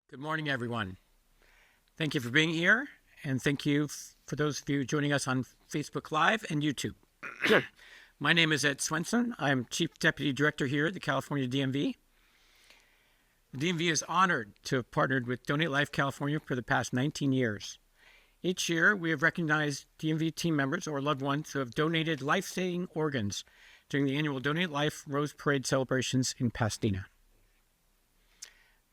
Good morning, everyone. Thank you for being here, and thank you for those of you joining us on Facebook Live and YouTube. My name is Ed Swenson. I'm Chief Deputy Director here at the California DMV. The DMV is honored to have partnered with Donate Life California for the past 19 years. Each year, we have recognized DMV team members or loved ones who have donated life-saving organs during the annual Donate Life Rose Parade celebrations in Pasadena.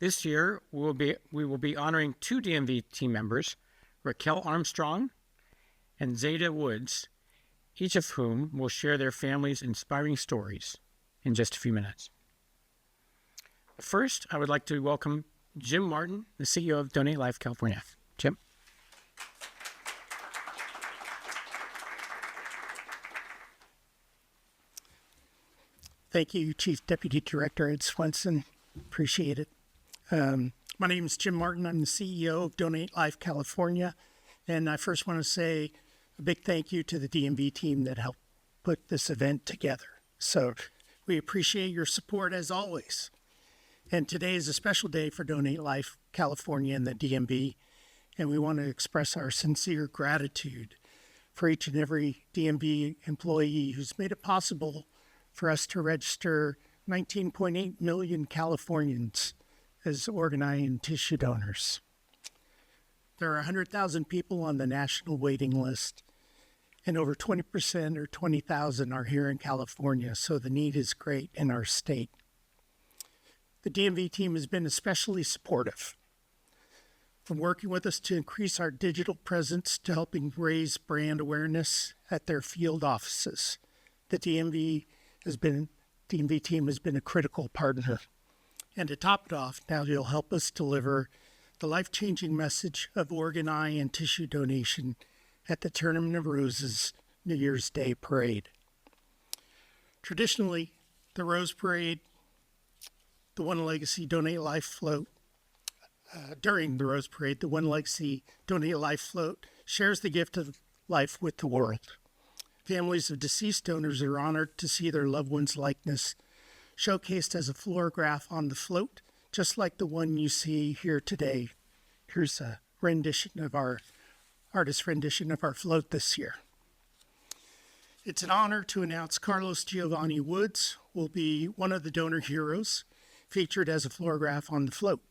This year, we will be honoring two DMV team members, Raquel Armstrong and Zeta Woods, each of whom will share their families' inspiring stories in just a few minutes. First, I would like to welcome Jim Martin, the CEO of Donate Life California. Jim. Thank you, Chief Deputy Director Ed Swenson. Appreciate it. My name is Jim Martin. I'm the CEO of Donate Life California. And I first want to say a big thank you to the DMV team that helped put this event together. So we appreciate your support as always. And today is a special day for Donate Life California and the DMV. And we want to express our sincere gratitude for each and every DMV employee who's made it possible for us to register 19.8 million Californians as organ, eye, and tissue donors. There are 100,000 people on the national waiting list, and over 20% or 20,000 are here in California, so the need is great in our state. The DMV team has been especially supportive, from working with us to increase our digital presence to helping raise brand awareness at their field offices. The DMV team has been a critical partner. And to top it off, now you'll help us deliver the life-changing message of organ, eye, and tissue donation at the Tournament of Roses New Year's Day Parade. Traditionally, the Rose Parade, the One Legacy Donate Life float, during the Rose Parade, the One Legacy Donate Life float shares the gift of life with the world. Families of deceased donors are honored to see their loved one's likeness showcased as a Florograph on the float, just like the one you see here today. Here's a artist's rendition of our float this year. It's an honor to announce Carlos Giovanni Woods will be one of the donor heroes featured as a Florograph on the float.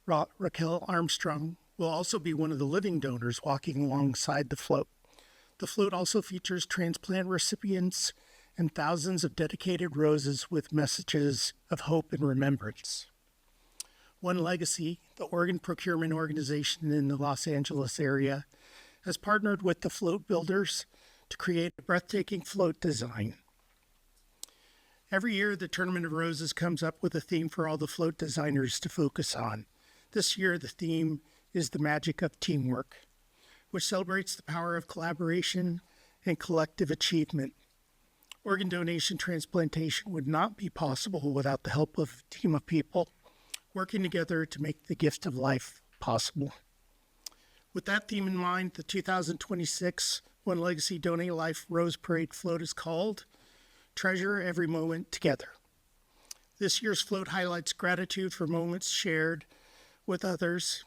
Raquel Armstrong will also be one of the living donors walking alongside the float. The float also features transplant recipients and thousands of dedicated roses with messages of hope and remembrance. One Legacy, the organ procurement organization in the Los Angeles area, has partnered with the float builders to create a breathtaking float design. Every year, the Tournament of Roses comes up with a theme for all the float designers to focus on. This year, the theme is the magic of teamwork, which celebrates the power of collaboration and collective achievement. Organ donation transplantation would not be possible without the help of a team of people working together to make the gift of life possible. With that theme in mind, the 2026 One Legacy Donate Life Rose Parade float is called Treasure Every Moment Together. This year's float highlights gratitude for moments shared with others.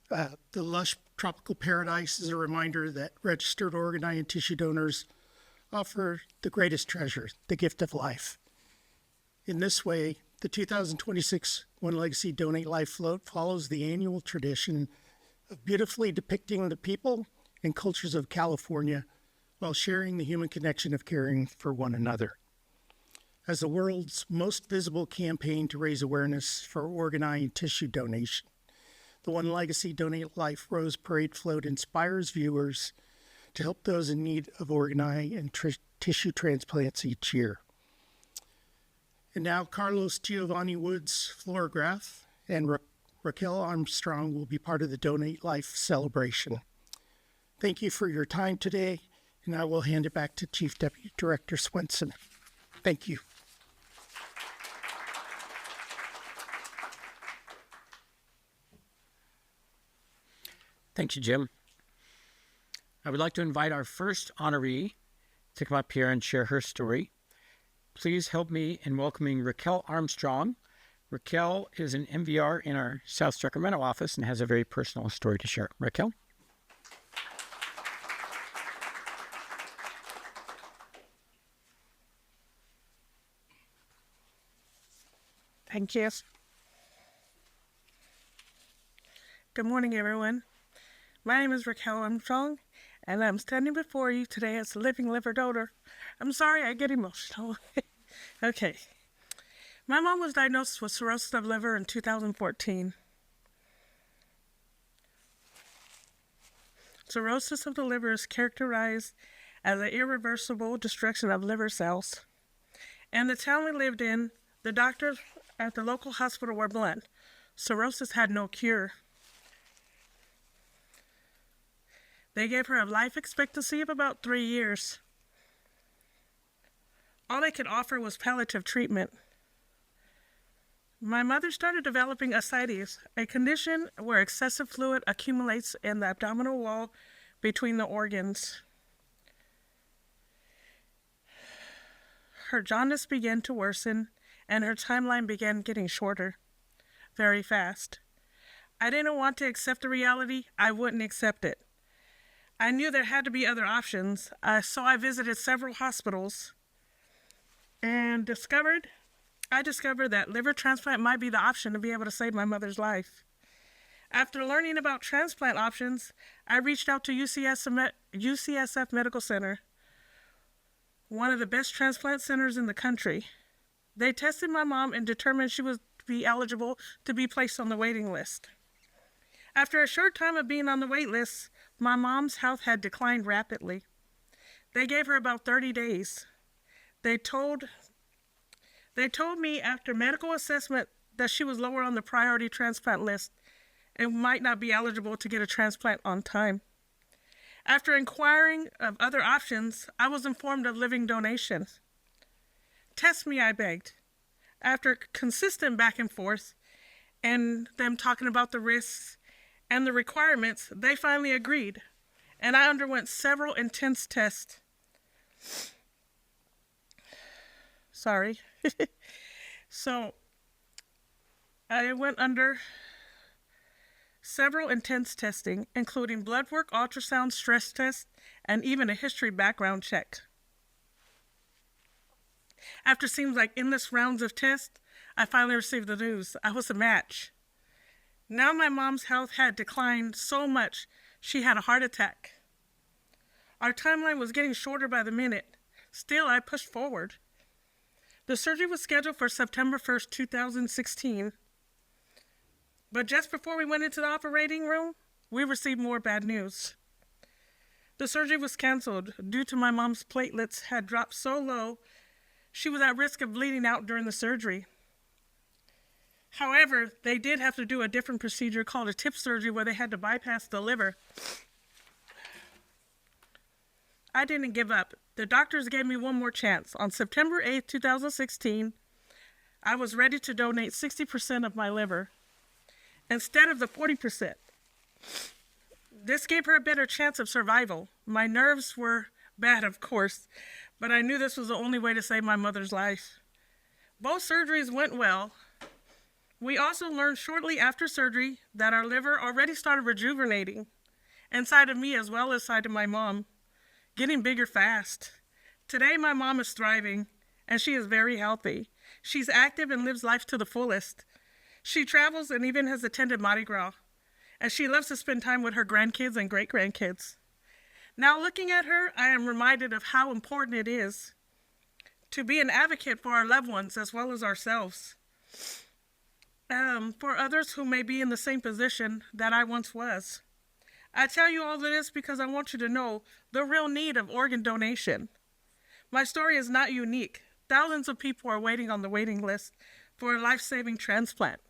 The lush tropical paradise is a reminder that registered organ, eye, and tissue donors offer the greatest treasure, the gift of life. In this way, the 2026 One Legacy Donate Life float follows the annual tradition of beautifully depicting the people and cultures of California while sharing the human connection of caring for one another. As the world's most visible campaign to raise awareness for organ, eye, and tissue donation, the One Legacy Donate Life Rose Parade float inspires viewers to help those in need of organ, eye, and tissue transplants each year. And now Carlos Giovanni Woods' Florograph and Raquel Armstrong will be part of the Donate Life celebration. Thank you for your time today, and I will hand it back to Chief Deputy Director Swenson. Thank you. Thank you, Jim. I would like to invite our first honoree to come up here and share her story. Please help me in welcoming Raquel Armstrong, Raquel is an MVR in our South Sacramento office and has a very personal story to share. Raquel? Thank you. Good morning, everyone. My name is Raquel Armstrong, and I'm standing before you today as a living liver donor. I'm sorry, I get emotional. Okay. My mom was diagnosed with cirrhosis of liver in 2014. Cirrhosis of the liver is characterized as an irreversible destruction of liver cells. In the town we lived in, the doctors at the local hospital were blunt. Cirrhosis had no cure. They gave her a life expectancy of about 3 years. All they could offer was palliative treatment. My mother started developing ascites, a condition where excessive fluid accumulates in the abdominal wall between the organs. Her jaundice began to worsen, and her timeline began getting shorter, very fast. I didn't want to accept the reality. I wouldn't accept it. I knew there had to be other options, so I visited several hospitals and discovered that liver transplant might be the option to be able to save my mother's life. After learning about transplant options, I reached out to UCSF Medical Center, one of the best transplant centers in the country. They tested my mom and determined she would be eligible to be placed on the waiting list. After a short time of being on the wait list, my mom's health had declined rapidly. They gave her about 30 days. They told me after medical assessment that she was lower on the priority transplant list and might not be eligible to get a transplant on time. After inquiring of other options, I was informed of living donations. Test me, I begged. After consistent back and forth and them talking about the risks and the requirements, they finally agreed, and I underwent several intense tests. Sorry. So, I went under several intense testing, including blood work, ultrasound, stress tests, and even a history background check. After seems like endless rounds of tests, I finally received the news. I was a match. Now my mom's health had declined so much, she had a heart attack. Our timeline was getting shorter by the minute. Still, I pushed forward. The surgery was scheduled for September 1st, 2016. But just before we went into the operating room, we received more bad news. The surgery was canceled due to my mom's platelets had dropped so low, she was at risk of bleeding out during the surgery. However, they did have to do a different procedure called a tip surgery where they had to bypass the liver. I didn't give up. The doctors gave me one more chance. On September 8th, 2016, I was ready to donate 60% of my liver instead of the 40%. This gave her a better chance of survival. My nerves were bad, of course, but I knew this was the only way to save my mother's life. Both surgeries went well. We also learned shortly after surgery that our liver already started rejuvenating inside of me as well as inside of my mom, getting bigger fast. Today, my mom is thriving, and she is very healthy. She's active and lives life to the fullest. She travels and even has attended Mardi Gras, and she loves to spend time with her grandkids and great-grandkids. Now, looking at her, I am reminded of how important it is to be an advocate for our loved ones as well as ourselves. For others who may be in the same position that I once was. I tell you all of this because I want you to know the real need of organ donation. My story is not unique. Thousands of people are waiting on the waiting list for a life-saving transplant,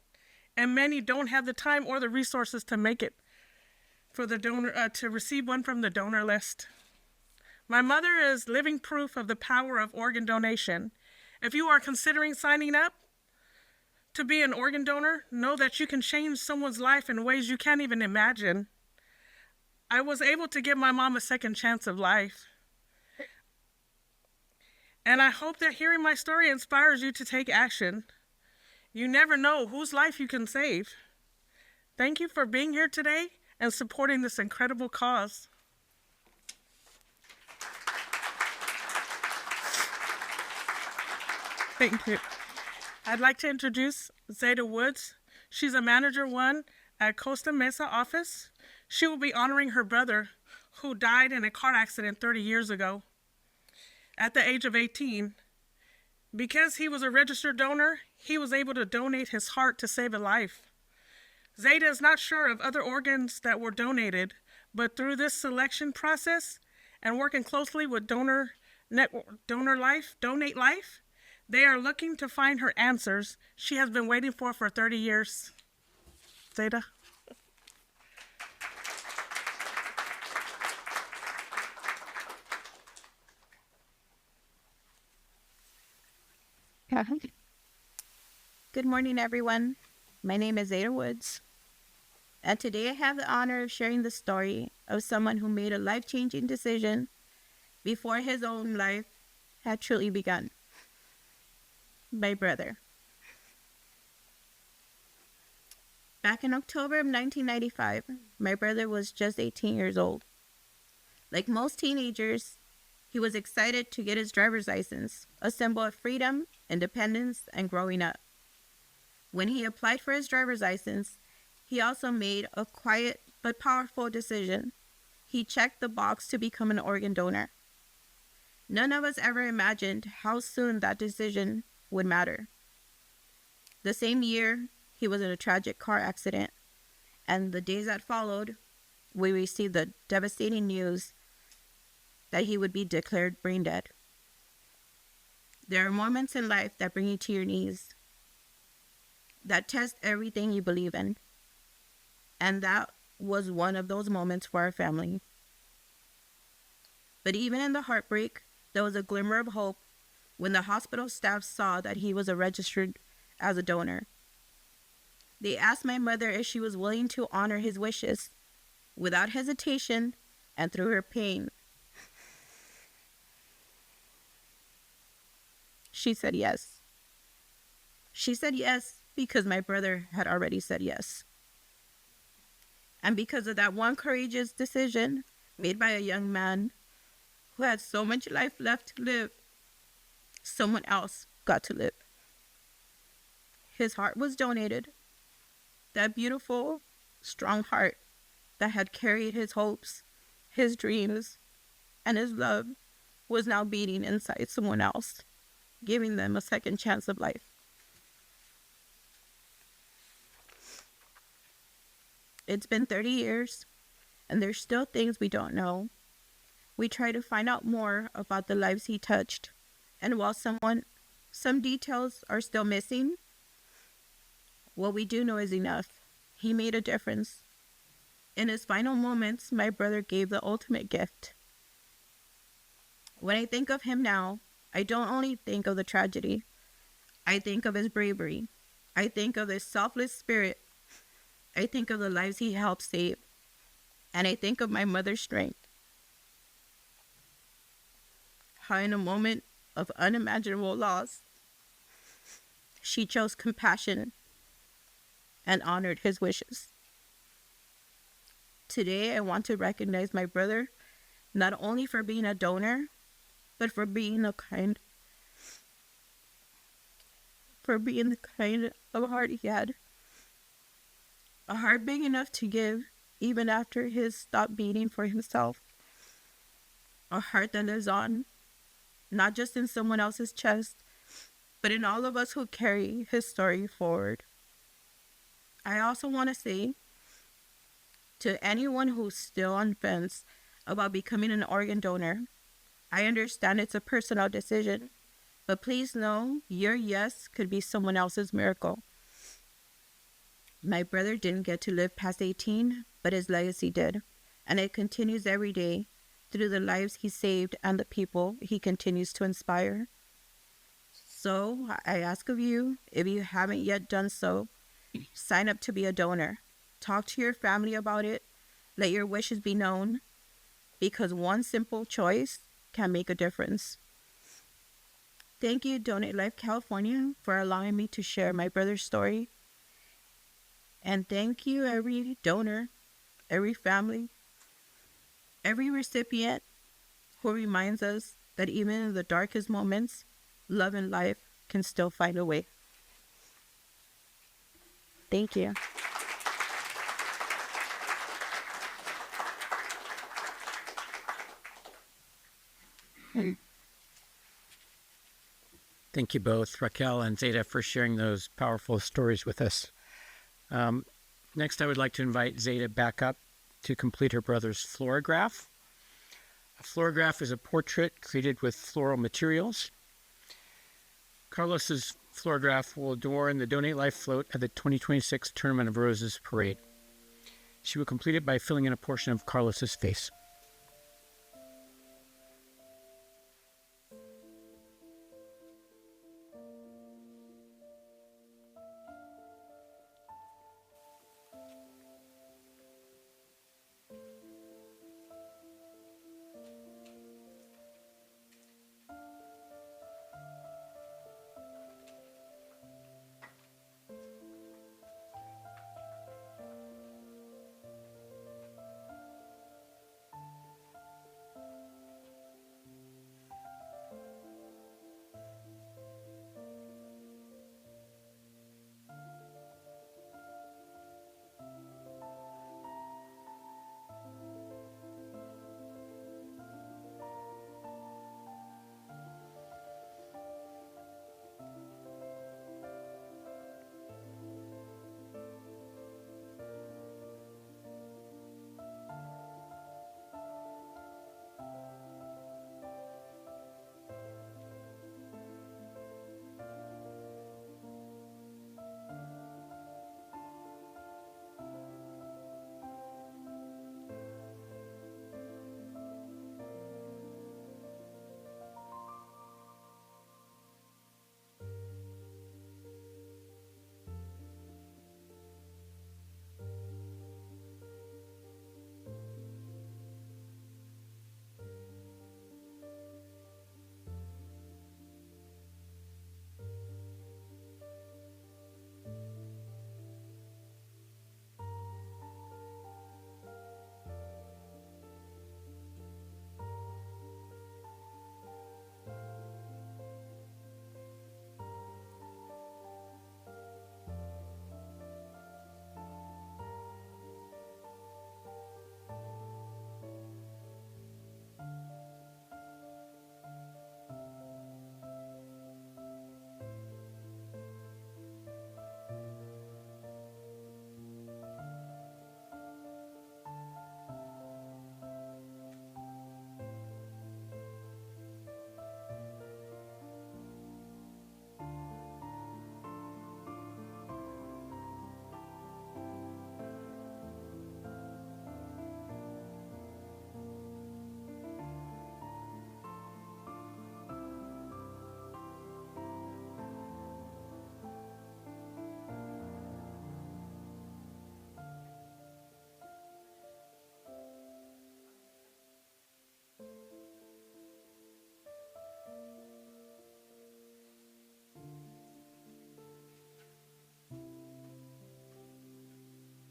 and many don't have the time or the resources to make it for the donor to receive one from the donor list. My mother is living proof of the power of organ donation. If you are considering signing up to be an organ donor, know that you can change someone's life in ways you can't even imagine. I was able to give my mom a second chance of life. And I hope that hearing my story inspires you to take action. You never know whose life you can save. Thank you for being here today and supporting this incredible cause. Thank you. I'd like to introduce Zeta Woods. She's a Manager 1 at Costa Mesa office. She will be honoring her brother, who died in a car accident 30 years ago at the age of 18. Because he was a registered donor, he was able to donate his heart to save a life. Zeta is not sure of other organs that were donated, but through this selection process and working closely with Donate Life, they are looking to find her answers she has been waiting for 30 years. Zeta. Good morning, everyone. My name is Zeta Woods, and today I have the honor of sharing the story of someone who made a life-changing decision before his own life had truly begun. My brother. Back in October of 1995, my brother was just 18 years old. Like most teenagers, he was excited to get his driver's license, a symbol of freedom, independence, and growing up. When he applied for his driver's license, he also made a quiet but powerful decision. He checked the box to become an organ donor. None of us ever imagined how soon that decision would matter. The same year, he was in a tragic car accident, and the days that followed, we received the devastating news that he would be declared brain dead. There are moments in life that bring you to your knees, that test everything you believe in, and that was one of those moments for our family. But even in the heartbreak, there was a glimmer of hope when the hospital staff saw that he was registered as a donor. They asked my mother if she was willing to honor his wishes. Without hesitation and through her pain, she said yes. She said yes because my brother had already said yes. And because of that one courageous decision made by a young man who had so much life left to live, someone else got to live. His heart was donated. That beautiful, strong heart that had carried his hopes, his dreams, and his love was now beating inside someone else, giving them a second chance of life. It's been 30 years, and there's still things we don't know. We try to find out more about the lives he touched, and while some details are still missing, what we do know is enough. He made a difference. In his final moments, my brother gave the ultimate gift. When I think of him now, I don't only think of the tragedy. I think of his bravery. I think of his selfless spirit. I think of the lives he helped save. And I think of my mother's strength. How in a moment of unimaginable loss, she chose compassion and honored his wishes. Today, I want to recognize my brother, not only for being a donor, but for being the kind of heart he had. A heart big enough to give, even after his stopped beating for himself. A heart that lives on, not just in someone else's chest, but in all of us who carry his story forward. I also want to say to anyone who's still on fence about becoming an organ donor, I understand it's a personal decision, but please know your yes could be someone else's miracle. My brother didn't get to live past 18, but his legacy did, and it continues every day through the lives he saved and the people he continues to inspire. So I ask of you, if you haven't yet done so, sign up to be a donor. Talk to your family about it. Let your wishes be known, because one simple choice can make a difference. Thank you, Donate Life California, for allowing me to share my brother's story. And thank you, every donor, every family, every recipient who reminds us that even in the darkest moments, love and life can still find a way. Thank you. Thank you both, Raquel and Zeta, for sharing those powerful stories with us. Next, I would like to invite Zeta back up to complete her brother's Florograph. A Florograph is a portrait created with floral materials. Carlos's Florograph will adorn the Donate Life float at the 2026 Tournament of Roses Parade. She will complete it by filling in a portion of Carlos's face.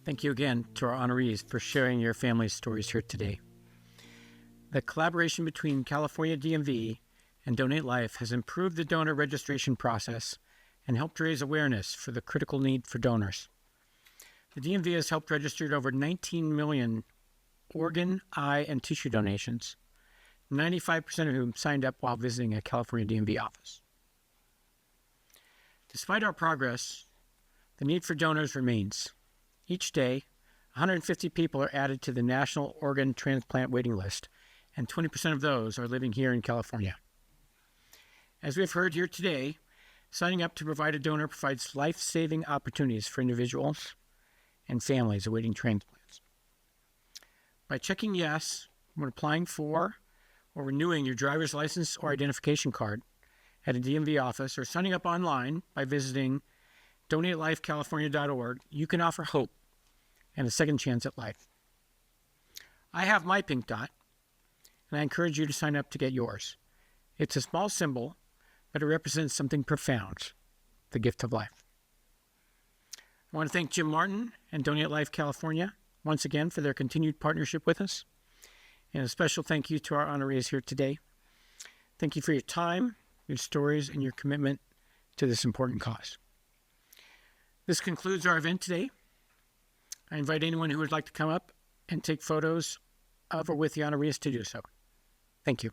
Thank you again to our honorees for sharing your family's stories here today. The collaboration between California DMV and Donate Life has improved the donor registration process and helped raise awareness for the critical need for donors. The DMV has helped register over 19 million organ, eye, and tissue donations, 95% of whom signed up while visiting a California DMV office. Despite our progress, the need for donors remains. Each day, 150 people are added to the National Organ Transplant Waiting List, and 20% of those are living here in California. As we've heard here today, signing up to provide a donor provides life-saving opportunities for individuals and families awaiting transplants. By checking yes when applying for or renewing your driver's license or identification card at a DMV office, or signing up online by visiting donatelifecalifornia.org, you can offer hope and a second chance at life. I have my pink dot, and I encourage you to sign up to get yours. It's a small symbol, but it represents something profound, the gift of life. I want to thank Jim Martin and Donate Life California once again for their continued partnership with us. And a special thank you to our honorees here today. Thank you for your time, your stories, and your commitment to this important cause. This concludes our event today. I invite anyone who would like to come up and take photos of or with the honorees to do so. Thank you.